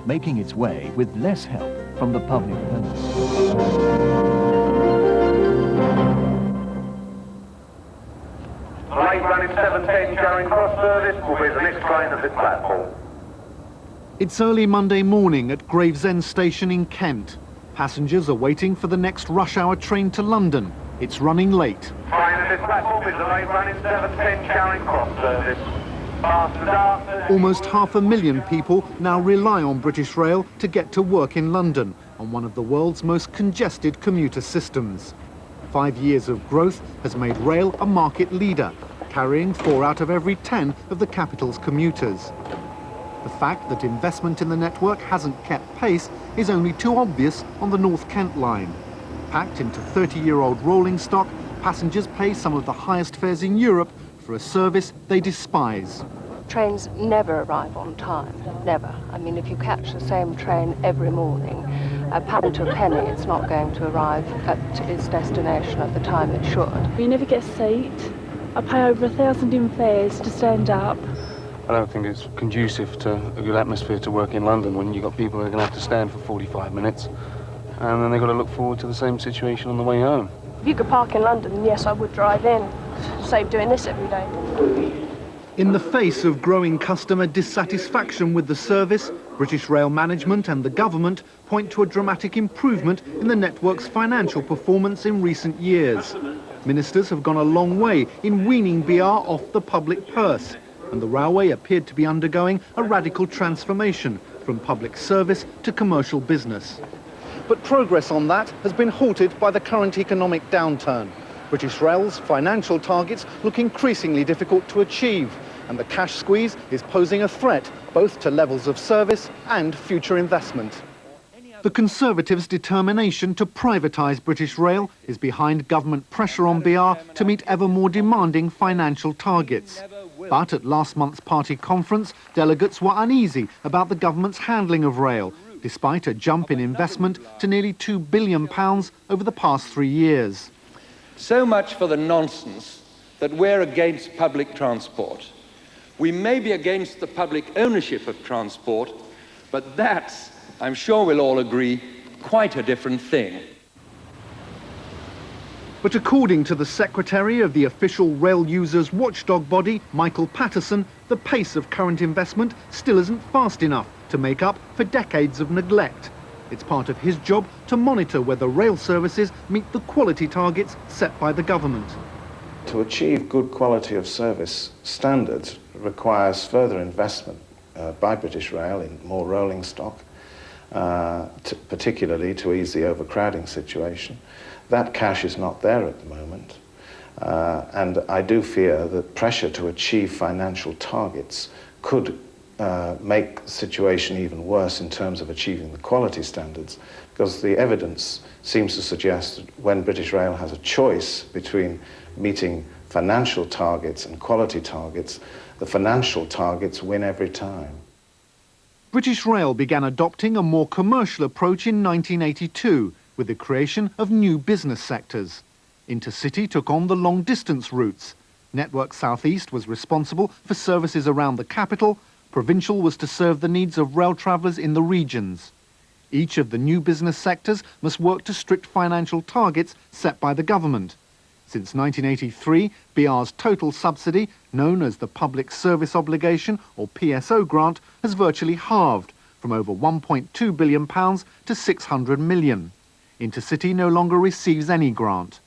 making its way with less help from the public purse. Train running 710 Charing Cross service will be the next train at this platform. It's early Monday morning at Gravesend Station in Kent. Passengers are waiting for the next rush hour train to London. It's running late. Train at this platform is the late running 710 Charing Cross service. Fastened up. Almost 500,000 people now rely on British Rail to get to work in London on one of the world's most congested commuter systems. 5 years of growth has made rail a market leader, carrying 4 out of every 10 of the capital's commuters. The fact that investment in the network hasn't kept pace is only too obvious on the North Kent line. Packed into 30-year-old rolling stock, passengers pay some of the highest fares in Europe for a service they despise. Trains never arrive on time, never. I mean, if you catch the same train every morning, a pound to a penny, it's not going to arrive at its destination at the time it should. You never get a seat. I pay over 1,000 in fares to stand up. I don't think it's conducive to a good atmosphere to work in London when you've got people who are going to have to stand for 45 minutes and then they've got to look forward to the same situation on the way home. If you could park in London, yes, I would drive in. Save doing this every day. In the face of growing customer dissatisfaction with the service, British Rail management and the government point to a dramatic improvement in the network's financial performance in recent years. Ministers have gone a long way in weaning BR off the public purse, and the railway appeared to be undergoing a radical transformation from public service to commercial business. But progress on that has been halted by the current economic downturn. British Rail's financial targets look increasingly difficult to achieve, and the cash squeeze is posing a threat both to levels of service and future investment. The Conservatives' determination to privatise British Rail is behind government pressure on BR to meet ever more demanding financial targets. But at last month's party conference, delegates were uneasy about the government's handling of rail, despite a jump in investment to nearly £2 billion over the past 3 years. So much for the nonsense that we're against public transport. We may be against the public ownership of transport, but that's, I'm sure we'll all agree, quite a different thing. But according to the secretary of the official rail users watchdog body, Michael Patterson, the pace of current investment still isn't fast enough to make up for decades of neglect. It's part of his job to monitor whether rail services meet the quality targets set by the government. To achieve good quality of service standards requires further investment by British Rail in more rolling stock, particularly to ease the overcrowding situation. That cash is not there at the moment, and I do fear that pressure to achieve financial targets could make the situation even worse in terms of achieving the quality standards, because the evidence seems to suggest that when British Rail has a choice between meeting financial targets and quality targets, the financial targets win every time. British Rail began adopting a more commercial approach in 1982 with the creation of new business sectors. Intercity took on the long-distance routes. Network South East was responsible for services around the capital. Provincial was to serve the needs of rail travellers in the regions. Each of the new business sectors must work to strict financial targets set by the government. Since 1983, BR's total subsidy, known as the Public Service Obligation or PSO grant, has virtually halved from over £1.2 billion to £600 million. Intercity no longer receives any grant.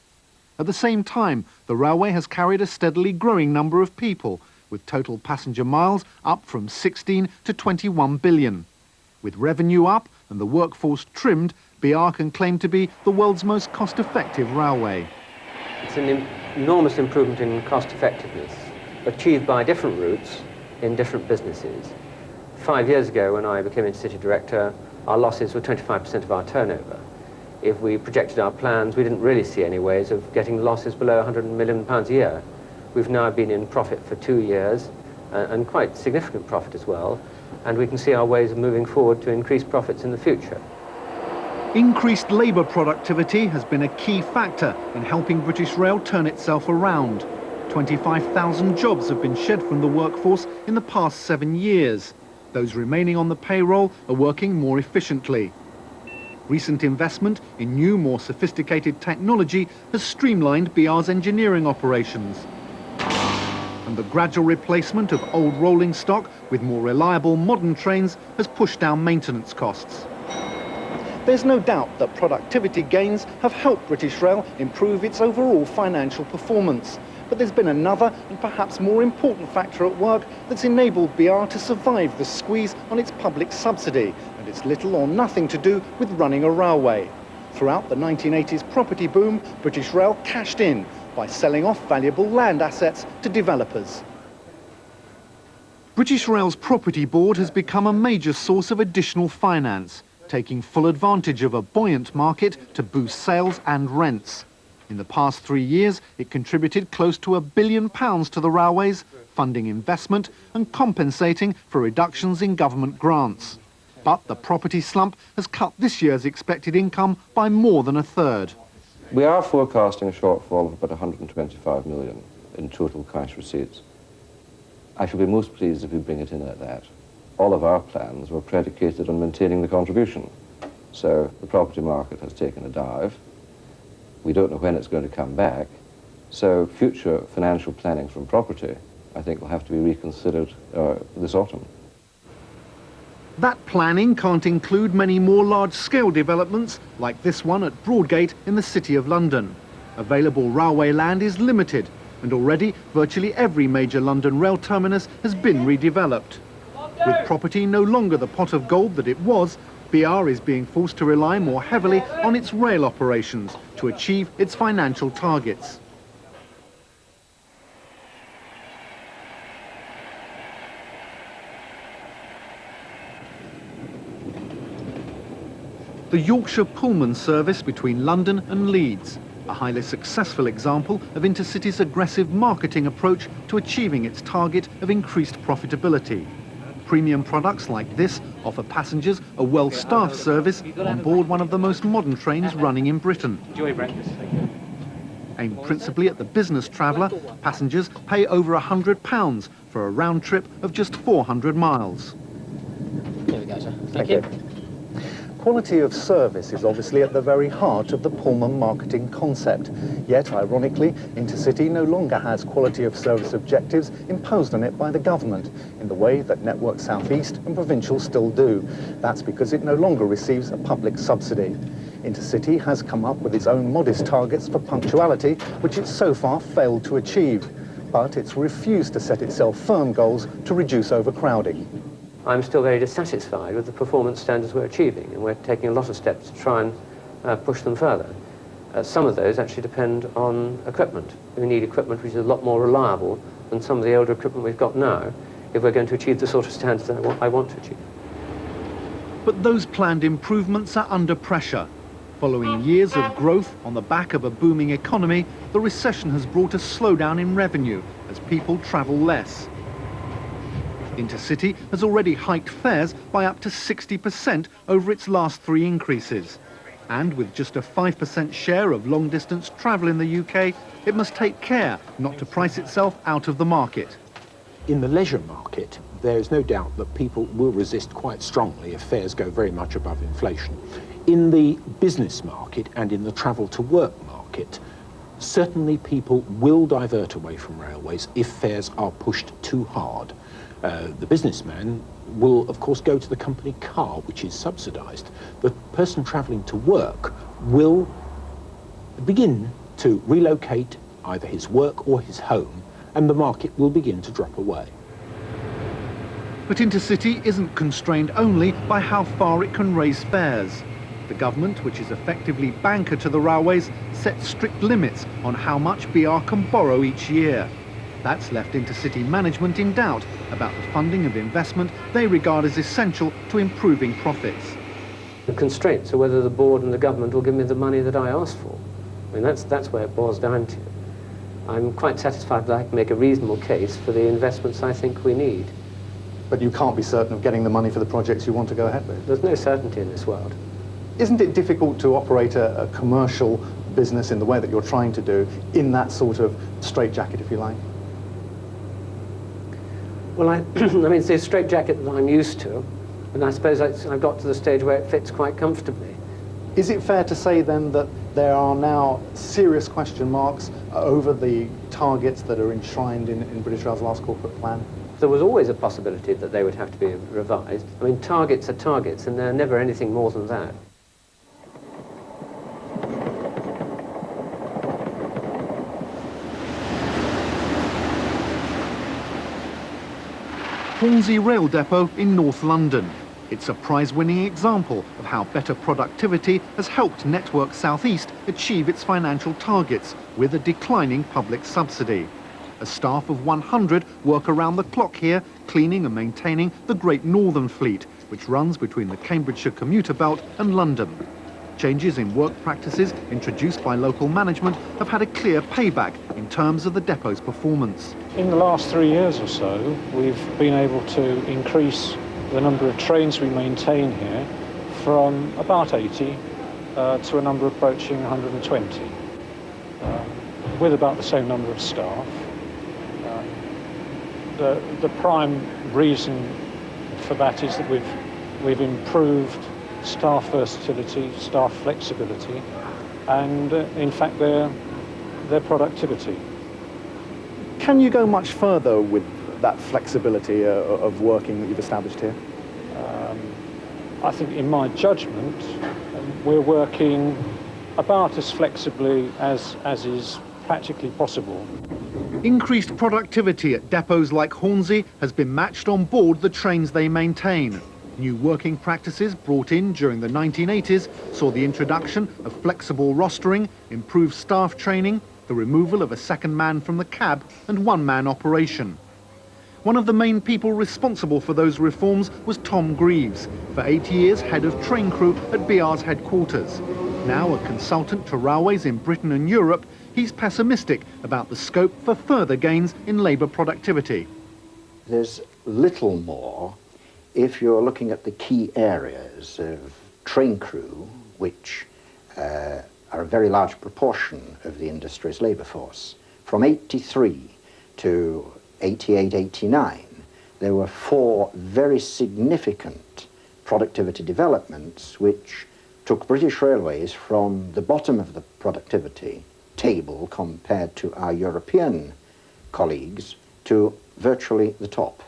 At the same time, the railway has carried a steadily growing number of people, with total passenger miles up from 16 to 21 billion. With revenue up and the workforce trimmed, BR can claim to be the world's most cost-effective railway. It's an enormous improvement in cost effectiveness, achieved by different routes in different businesses. 5 years ago, when I became Intercity Director, our losses were 25% of our turnover. If we projected our plans, we didn't really see any ways of getting losses below £100 million a year. We've now been in profit for 2 years, and quite significant profit as well, and we can see our ways of moving forward to increase profits in the future. Increased labour productivity has been a key factor in helping British Rail turn itself around. 25,000 jobs have been shed from the workforce in the past 7 years. Those remaining on the payroll are working more efficiently. Recent investment in new, more sophisticated technology has streamlined BR's engineering operations. And the gradual replacement of old rolling stock with more reliable modern trains has pushed down maintenance costs. There's no doubt that productivity gains have helped British Rail improve its overall financial performance. But there's been another and perhaps more important factor at work that's enabled BR to survive the squeeze on its public subsidy, and it's little or nothing to do with running a railway. Throughout the 1980s property boom, British Rail cashed in by selling off valuable land assets to developers. British Rail's property board has become a major source of additional finance, taking full advantage of a buoyant market to boost sales and rents. In the past 3 years, it contributed close to £1 billion to the railways, funding investment and compensating for reductions in government grants. But the property slump has cut this year's expected income by more than a third. We are forecasting a shortfall of about 125 million in total cash receipts. I shall be most pleased if we bring it in at that. All of our plans were predicated on maintaining the contribution. So the property market has taken a dive. We don't know when it's going to come back. So future financial planning from property, I think, will have to be reconsidered this autumn. That planning can't include many more large-scale developments like this one at Broadgate in the City of London. Available railway land is limited, and already virtually every major London rail terminus has been redeveloped. With property no longer the pot of gold that it was, BR is being forced to rely more heavily on its rail operations to achieve its financial targets. The Yorkshire Pullman service between London and Leeds, a highly successful example of Intercity's aggressive marketing approach to achieving its target of increased profitability. Premium products like this offer passengers a well-staffed service on board one of the most modern trains running in Britain. Enjoy breakfast. Aimed principally at the business traveller, passengers pay over £100 for a round trip of just 400 miles. There we go, sir. Thank you. Quality of service is obviously at the very heart of the Pullman marketing concept. Yet, ironically, Intercity no longer has quality of service objectives imposed on it by the government in the way that Network South East and Provincial still do. That's because it no longer receives a public subsidy. Intercity has come up with its own modest targets for punctuality, which it's so far failed to achieve. But it's refused to set itself firm goals to reduce overcrowding. I'm still very dissatisfied with the performance standards we're achieving, and we're taking a lot of steps to try and push them further. Some of those actually depend on equipment. We need equipment which is a lot more reliable than some of the older equipment we've got now if we're going to achieve the sort of standards that I want to achieve. But those planned improvements are under pressure. Following years of growth on the back of a booming economy, the recession has brought a slowdown in revenue as people travel less. Intercity has already hiked fares by up to 60% over its last 3 increases. And with just a 5% share of long-distance travel in the UK, it must take care not to price itself out of the market. In the leisure market, there is no doubt that people will resist quite strongly if fares go very much above inflation. In the business market and in the travel to work market, certainly people will divert away from railways if fares are pushed too hard. The businessman will, of course, go to the company car, which is subsidised. The person travelling to work will begin to relocate either his work or his home, and the market will begin to drop away. But Intercity isn't constrained only by how far it can raise fares. The government, which is effectively banker to the railways, sets strict limits on how much BR can borrow each year. That's left Intercity management in doubt about the funding of investment they regard as essential to improving profits. The constraints are whether the board and the government will give me the money that I asked for. I mean, that's where it boils down to. I'm quite satisfied that I can make a reasonable case for the investments I think we need. But you can't be certain of getting the money for the projects you want to go ahead with. There's no certainty in this world. Isn't it difficult to operate a commercial business in the way that you're trying to do in that sort of straitjacket, if you like? Well, I mean, it's a straitjacket that I'm used to, and I suppose I've got to the stage where it fits quite comfortably. Is it fair to say then that there are now serious question marks over the targets that are enshrined in British Rail's last corporate plan? There was always a possibility that they would have to be revised. I mean, targets are targets, and they're never anything more than that. Hornsey Rail Depot in North London. It's a prize-winning example of how better productivity has helped Network South East achieve its financial targets with a declining public subsidy. A staff of 100 work around the clock here, cleaning and maintaining the Great Northern Fleet, which runs between the Cambridgeshire commuter belt and London. Changes in work practices introduced by local management have had a clear payback in terms of the depot's performance. In the last 3 years or so, we've been able to increase the number of trains we maintain here from about 80 to a number approaching 120, with about the same number of staff. The prime reason for that is that we've improved staff versatility, staff flexibility, and in fact their productivity. Can you go much further with that flexibility of working that you've established here? I think in my judgment, we're working about as flexibly as is practically possible. Increased productivity at depots like Hornsey has been matched on board the trains they maintain. New working practices brought in during the 1980s saw the introduction of flexible rostering, improved staff training, the removal of a second man from the cab and one-man operation. One of the main people responsible for those reforms was Tom Greaves, for 8 years head of train crew at BR's headquarters. Now a consultant to railways in Britain and Europe, he's pessimistic about the scope for further gains in labour productivity. There's little more if you're looking at the key areas of train crew, which are a very large proportion of the industry's labour force. From 83 to 88, 89, there were 4 very significant productivity developments which took British Railways from the bottom of the productivity table compared to our European colleagues to virtually the top.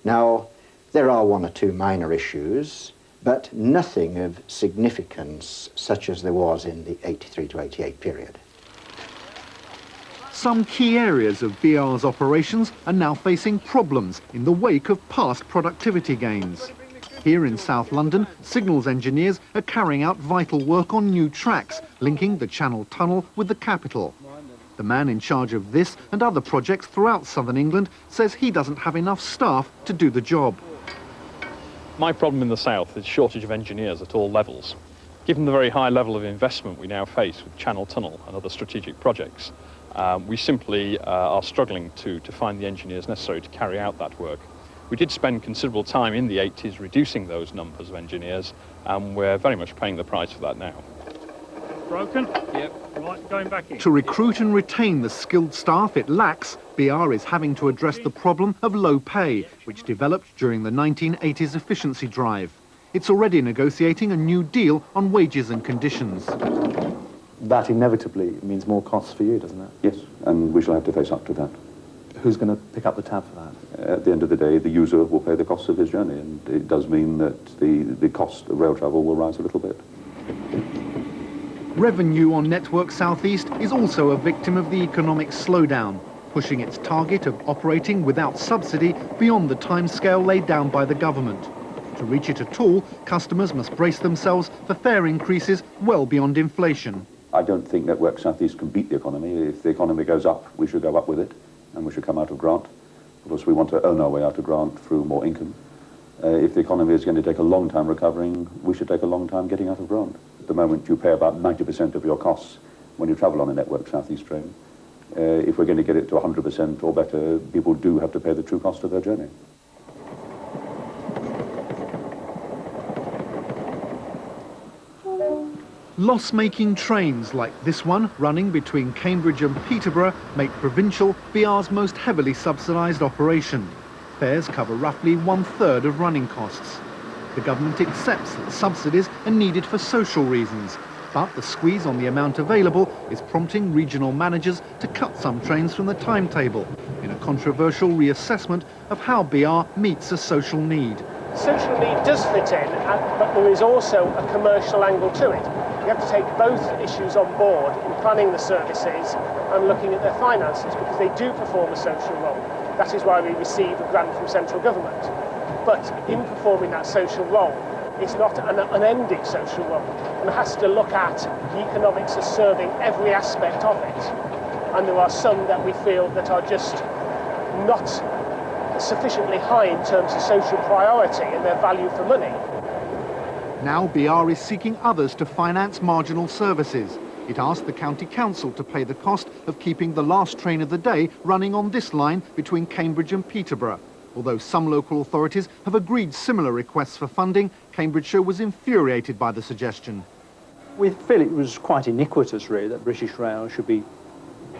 Now, there are 1 or 2 minor issues, but nothing of significance such as there was in the 83 to 88 period. Some key areas of BR's operations are now facing problems in the wake of past productivity gains. Here in South London, signals engineers are carrying out vital work on new tracks, linking the Channel Tunnel with the capital. The man in charge of this and other projects throughout southern England says he doesn't have enough staff to do the job. My problem in the south is shortage of engineers at all levels. Given the very high level of investment we now face with Channel Tunnel and other strategic projects, we simply are struggling to find the engineers necessary to carry out that work. We did spend considerable time in the 80s reducing those numbers of engineers, and we're very much paying the price for that now. Broken? Yep. Right, going back in. To recruit and retain the skilled staff it lacks, BR is having to address the problem of low pay, which developed during the 1980s efficiency drive. It's already negotiating a new deal on wages and conditions. That inevitably means more costs for you, doesn't it? Yes, and we shall have to face up to that. Who's going to pick up the tab for that? At the end of the day, the user will pay the costs of his journey, and it does mean that the cost of rail travel will rise a little bit. Revenue on Network South East is also a victim of the economic slowdown, pushing its target of operating without subsidy beyond the timescale laid down by the government. To reach it at all, customers must brace themselves for fare increases well beyond inflation. I don't think Network South East can beat the economy. If the economy goes up, we should go up with it, and we should come out of grant. Of course, we want to own our way out of grant through more income. If the economy is going to take a long time recovering, we should take a long time getting out of grant. At the moment, you pay about 90% of your costs when you travel on a Network South East train. If we're going to get it to 100% or better, people do have to pay the true cost of their journey. Loss-making trains like this one running between Cambridge and Peterborough make Provincial BR's most heavily subsidised operation. Fares cover roughly 1/3 of running costs. The government accepts that subsidies are needed for social reasons, but the squeeze on the amount available is prompting regional managers to cut some trains from the timetable in a controversial reassessment of how BR meets a social need. Social need does fit in, but there is also a commercial angle to it. You have to take both issues on board in planning the services and looking at their finances, because they do perform a social role. That is why we receive a grant from central government. But in performing that social role, it's not an unending social role. One has to look at the economics of serving every aspect of it. And there are some that we feel that are just not sufficiently high in terms of social priority and their value for money. Now BR is seeking others to finance marginal services. It asked the county council to pay the cost of keeping the last train of the day running on this line between Cambridge and Peterborough. Although some local authorities have agreed similar requests for funding, Cambridgeshire was infuriated by the suggestion. We feel it was quite iniquitous, really, that British Rail should be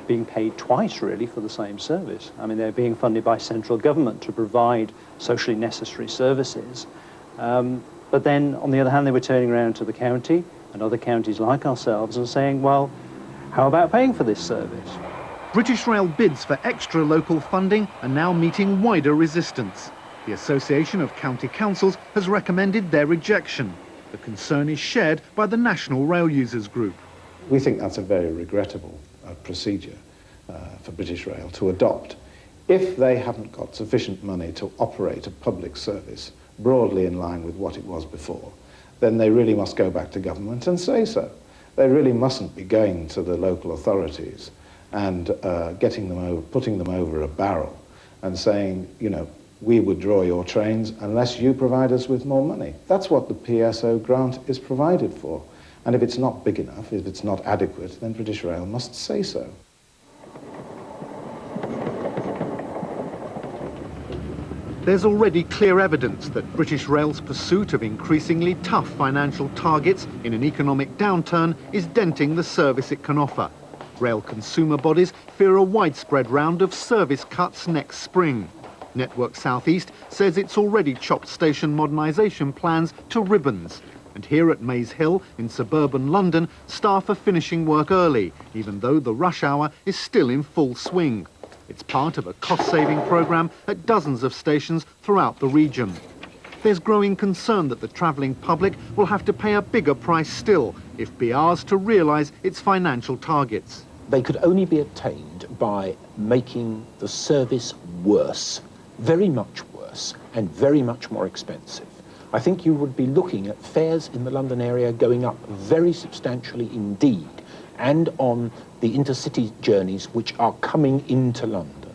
being paid twice, really, for the same service. I mean, they're being funded by central government to provide socially necessary services. But then, on the other hand, they were turning around to the county and other counties like ourselves and saying, well, how about paying for this service? British Rail bids for extra local funding are now meeting wider resistance. The Association of County Councils has recommended their rejection. The concern is shared by the National Rail Users Group. We think that's a very regrettable procedure for British Rail to adopt. If they haven't got sufficient money to operate a public service broadly in line with what it was before, then they really must go back to government and say so. They really mustn't be going to the local authorities and putting them over a barrel and saying, you know, we withdraw your trains unless you provide us with more money. That's what the PSO grant is provided for. And if it's not big enough, if it's not adequate, then British Rail must say so. There's already clear evidence that British Rail's pursuit of increasingly tough financial targets in an economic downturn is denting the service it can offer. Rail consumer bodies fear a widespread round of service cuts next spring. Network South East says it's already chopped station modernisation plans to ribbons. And here at Maze Hill in suburban London, staff are finishing work early, even though the rush hour is still in full swing. It's part of a cost-saving programme at dozens of stations throughout the region. There's growing concern that the travelling public will have to pay a bigger price still if BR's to realise its financial targets. They could only be attained by making the service worse, very much worse, and very much more expensive. I think you would be looking at fares in the London area going up very substantially indeed, and on the intercity journeys which are coming into London.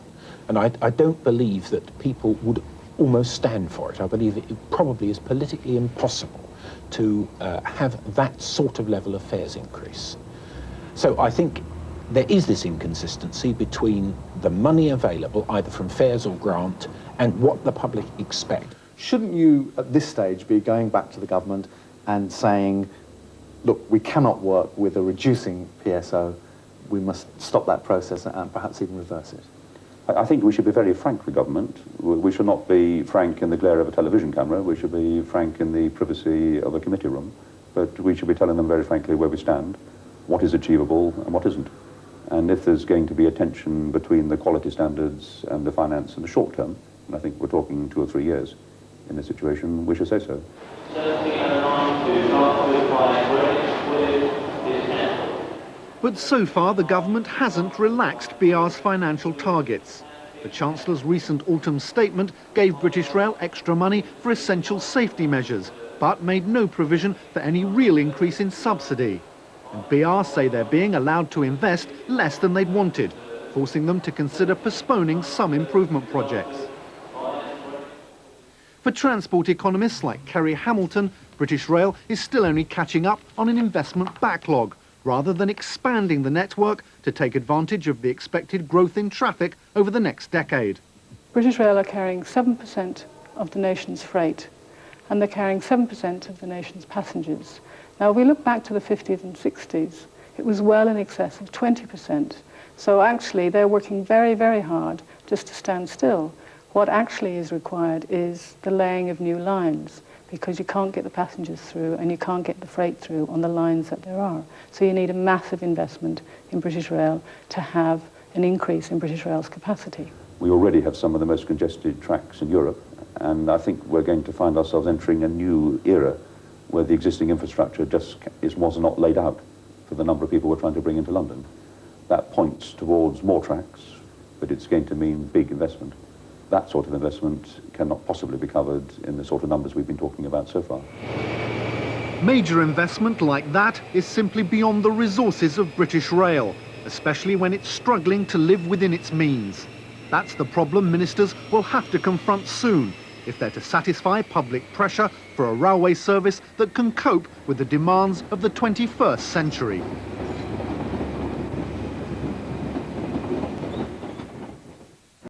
And I don't believe that people would almost stand for it. I believe it probably is politically impossible to have that sort of level of fares increase. So I think there is this inconsistency between the money available, either from fares or grant, and what the public expect. Shouldn't you, at this stage, be going back to the government and saying, look, we cannot work with a reducing PSO, we must stop that process and perhaps even reverse it? I think we should be very frank with government. We should not be frank in the glare of a television camera. We should be frank in the privacy of a committee room. But we should be telling them very frankly where we stand, what is achievable and what isn't. And if there's going to be a tension between the quality standards and the finance in the short term, and I think we're talking 2 or 3 years in this situation, we should say so. But so far, the government hasn't relaxed BR's financial targets. The Chancellor's recent autumn statement gave British Rail extra money for essential safety measures, but made no provision for any real increase in subsidy. And BR say they're being allowed to invest less than they'd wanted, forcing them to consider postponing some improvement projects. For transport economists like Kerry Hamilton, British Rail is still only catching up on an investment backlog, rather than expanding the network to take advantage of the expected growth in traffic over the next decade. British Rail are carrying 7% of the nation's freight, and they're carrying 7% of the nation's passengers. Now, if we look back to the 50s and 60s, it was well in excess of 20%. So actually, they're working very, very hard just to stand still. What actually is required is the laying of new lines, because you can't get the passengers through and you can't get the freight through on the lines that there are. So you need a massive investment in British Rail to have an increase in British Rail's capacity. We already have some of the most congested tracks in Europe, and I think we're going to find ourselves entering a new era where the existing infrastructure just was not laid out for the number of people we're trying to bring into London. That points towards more tracks, but it's going to mean big investment. That sort of investment cannot possibly be covered in the sort of numbers we've been talking about so far. Major investment like that is simply beyond the resources of British Rail, especially when it's struggling to live within its means. That's the problem ministers will have to confront soon if they're to satisfy public pressure for a railway service that can cope with the demands of the 21st century.